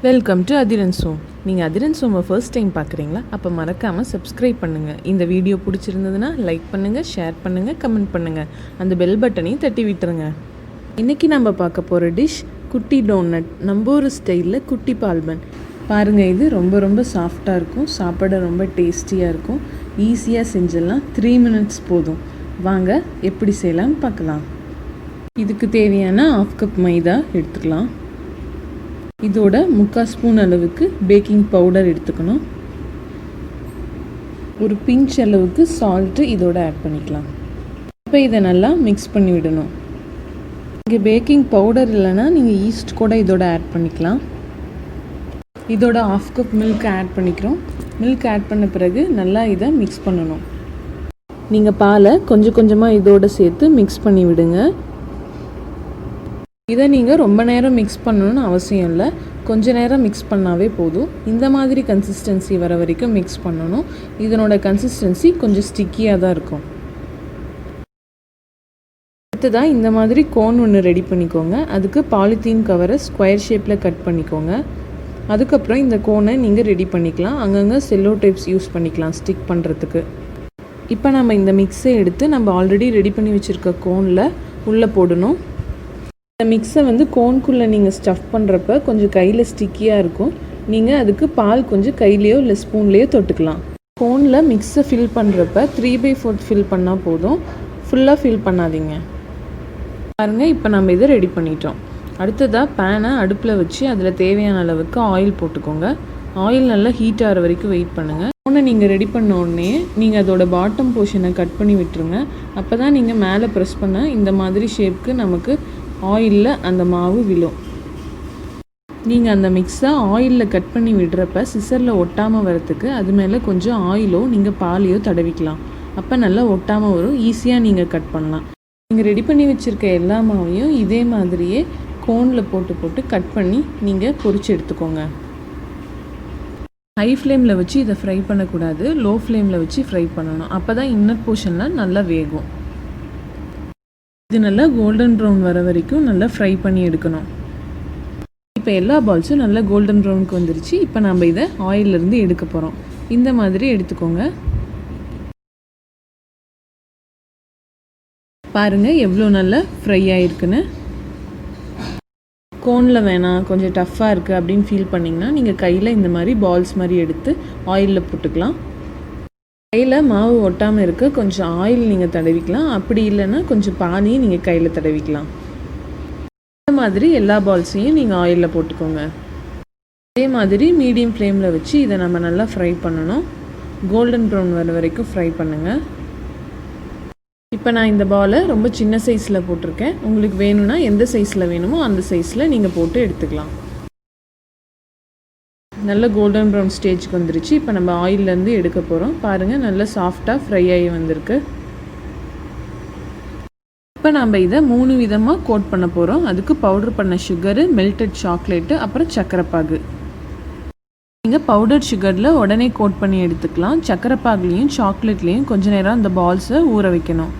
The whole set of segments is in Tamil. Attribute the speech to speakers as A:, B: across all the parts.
A: Welcome to அதிரன்ஸ் home. நீங்கள் அதிரன்ஸ் ஹோமை ஃபர்ஸ்ட் டைம் பார்க்குறீங்களா? அப்போ மறக்காமல் சப்ஸ்கிரைப் பண்ணுங்கள். இந்த வீடியோ பிடிச்சிருந்ததுன்னா லைக் பண்ணுங்கள், ஷேர் பண்ணுங்கள், கமெண்ட் பண்ணுங்கள். அந்த பெல் பட்டனையும் தட்டி விட்டுருங்க. இன்றைக்கி நம்ம பார்க்க போகிற டிஷ் குட்டி டோனட். நம்ம ஒரு ஸ்டைலில் குட்டி பால் பன். பாருங்கள், இது ரொம்ப ரொம்ப சாஃப்டாக இருக்கும், சாப்பிட ரொம்ப டேஸ்டியாக இருக்கும். ஈஸியாக செஞ்சிடலாம், 3 minutes போதும். வாங்க எப்படி செய்யலாம்னு பார்க்கலாம். இதுக்கு தேவையான 1/2 கப் மைதா எடுத்துக்கலாம். இதோட 3/4 ஸ்பூன் அளவுக்கு பேக்கிங் பவுடர் எடுத்துக்கணும். ஒரு பிஞ்ச் அளவுக்கு சால்ட்டு இதோட ஆட் பண்ணிக்கலாம். இப்போ இதை நல்லா மிக்ஸ் பண்ணி விடணும். இங்கே பேக்கிங் பவுடர் இல்லைன்னா நீங்கள் ஈஸ்ட் கூட இதோட ஆட் பண்ணிக்கலாம். இதோட 1/2 கப் மில்க் ஆட் பண்ணிக்கிறோம். மில்க் ஆட் பண்ண பிறகு நல்லா இதை மிக்ஸ் பண்ணணும். நீங்கள் பாலை கொஞ்சம் கொஞ்சமாக இதோடு சேர்த்து மிக்ஸ் பண்ணி விடுங்க. இதை நீங்கள் ரொம்ப நேரம் மிக்ஸ் பண்ணணும்னு அவசியம் இல்லை, கொஞ்ச நேரம் மிக்ஸ் பண்ணாவே போதும். இந்த மாதிரி கன்சிஸ்டன்சி வர வரைக்கும் மிக்ஸ் பண்ணணும். இதனோட கன்சிஸ்டன்சி கொஞ்சம் ஸ்டிக்கியாக தான் இருக்கும். அடுத்ததாக இந்த மாதிரி கோன் ஒன்று ரெடி பண்ணிக்கோங்க. அதுக்கு பாலித்தீன் கவரை ஸ்கொயர் ஷேப்பில் கட் பண்ணிக்கோங்க. அதுக்கப்புறம் இந்த கோனை நீங்கள் ரெடி பண்ணிக்கலாம். அங்கங்கே செல்லோ டேப்ஸ் யூஸ் பண்ணிக்கலாம் ஸ்டிக் பண்ணுறதுக்கு. இப்போ நம்ம இந்த மிக்ஸை எடுத்து நம்ம ஆல்ரெடி ரெடி பண்ணி வச்சுருக்க கோனில் உள்ளே போடணும். இந்த மிக்ஸை கோனுக்குள்ளே நீங்கள் ஸ்டஃப் பண்ணுறப்ப கொஞ்சம் கையில் ஸ்டிக்கியாக இருக்கும். நீங்கள் அதுக்கு பால் கொஞ்சம் கையிலையோ இல்லை ஸ்பூன்லேயோ தொட்டுக்கலாம். கோனில் மிக்ஸை ஃபில் பண்ணுறப்ப 3/4 ஃபில் பண்ணால் போதும், ஃபுல்லாக ஃபில் பண்ணாதீங்க. பாருங்கள், இப்போ நம்ம இதை ரெடி பண்ணிட்டோம். அடுத்ததாக பேனை அடுப்பில் வச்சு அதில் தேவையான அளவுக்கு ஆயில் போட்டுக்கோங்க. ஆயில் நல்லா ஹீட் ஆகிற வரைக்கும் வெயிட் பண்ணுங்கள். கோனை நீங்கள் ரெடி பண்ண உடனே நீங்கள் அதோட பாட்டம் போர்ஷனை கட் பண்ணி விட்டுருங்க. அப்போ தான் நீங்கள் மேலே ப்ரெஸ் பண்ண இந்த மாதிரி ஷேப்புக்கு நமக்கு ஆயிலில் அந்த மாவு விழும். நீங்கள் அந்த மிக்ஸை ஆயிலில் கட் பண்ணி விடுறப்ப சிசரில் ஒட்டாமல் வரத்துக்கு அது மேலே கொஞ்சம் ஆயிலோ நீங்கள் பாலையோ தடவிக்கலாம். அப்போ நல்லா ஒட்டாமல் வரும், ஈஸியாக நீங்கள் கட் பண்ணலாம். நீங்கள் ரெடி பண்ணி வச்சுருக்க எல்லா மாவையும் இதே மாதிரியே கோனில் போட்டு கட் பண்ணி நீங்கள் பொரிச்சு எடுத்துக்கோங்க. ஹை ஃப்ளேமில் வச்சு இதை ஃப்ரை பண்ணக்கூடாது, லோ ஃப்ளேமில் வச்சு ஃப்ரை பண்ணணும். அப்போ தான் இன்னர் போர்ஷன்லாம் நல்லா வேகும். இது நல்லா கோல்டன் ப்ரௌன் வர வரைக்கும் நல்லா ஃப்ரை பண்ணி எடுக்கணும். இப்போ எல்லா பால்ஸும் நல்லா கோல்டன் ப்ரௌனுக்கு வந்துருச்சு. இப்போ நம்ம இதை ஆயிலிருந்து எடுக்க போகிறோம். இந்த மாதிரி எடுத்துக்கோங்க. பாருங்கள் எவ்வளோ நல்லா ஃப்ரை ஆகிருக்குன்னு. கோனில் வேணாம், கொஞ்சம் டஃப்பாக இருக்குது அப்படின்னு ஃபீல் பண்ணிங்கன்னா நீங்கள் கையில் இந்த மாதிரி பால்ஸ் மாதிரி எடுத்து ஆயிலில் போட்டுக்கலாம். கையில் மாவு ஒட்டாமல் இருக்க கொஞ்சம் ஆயில் நீங்கள் தடவிக்கலாம். அப்படி இல்லைன்னா கொஞ்சம் பானியும் நீங்கள் கையில் தடவிக்கலாம். இந்த மாதிரி எல்லா பால்ஸையும் நீங்கள் ஆயிலில் போட்டுக்கோங்க. அதே மாதிரி மீடியம் ஃப்ளேமில் வச்சு இதை நம்ம நல்லா ஃப்ரை பண்ணணும். கோல்டன் ப்ரௌன் வர வரைக்கும் ஃப்ரை பண்ணுங்கள். இப்போ நான் இந்த பாலை ரொம்ப சின்ன சைஸில் போட்டிருக்கேன். உங்களுக்கு வேணும்னா எந்த சைஸில் வேணுமோ அந்த சைஸில் நீங்கள் போட்டு எடுத்துக்கலாம். நல்ல கோல்டன் ப்ரௌன் ஸ்டேஜுக்கு வந்துருச்சு. இப்போ நம்ம ஆயிலேருந்து எடுக்க போகிறோம். பாருங்கள், நல்லா சாஃப்டாக ஃப்ரை ஆகி வந்திருக்கு. இப்போ நம்ம இதை 3 விதமாக கோட் பண்ண போகிறோம். அதுக்கு பவுடர் பண்ண சுகரு, மெல்டட் சாக்லேட்டு, அப்புறம் சக்கரைப்பாகு. நீங்கள் பவுடர் சுகரில் உடனே கோட் பண்ணி எடுத்துக்கலாம். சக்கரைப்பாகுலேயும் சாக்லேட்லேயும் கொஞ்ச நேரம் அந்த பால்ஸை ஊற வைக்கணும்.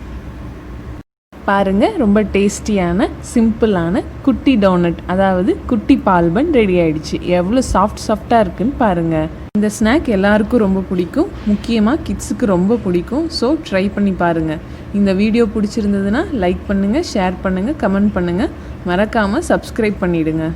A: பாருங்கள், ரொம்ப டேஸ்டியான சிம்பிளான குட்டி டோனட், அதாவது குட்டி பால் பன் ரெடி ஆகிடுச்சு. எவ்வளோ சாஃப்டாக இருக்குன்னு பாருங்கள். இந்த ஸ்நாக் எல்லாருக்கும் ரொம்ப பிடிக்கும், முக்கியமாக கிட்ஸுக்கு ரொம்ப பிடிக்கும். ஸோ ட்ரை பண்ணி பாருங்கள். இந்த வீடியோ பிடிச்சிருந்ததுன்னா லைக் பண்ணுங்கள், ஷேர் பண்ணுங்கள், கமெண்ட் பண்ணுங்கள். மறக்காமல் சப்ஸ்கிரைப் பண்ணிவிடுங்க.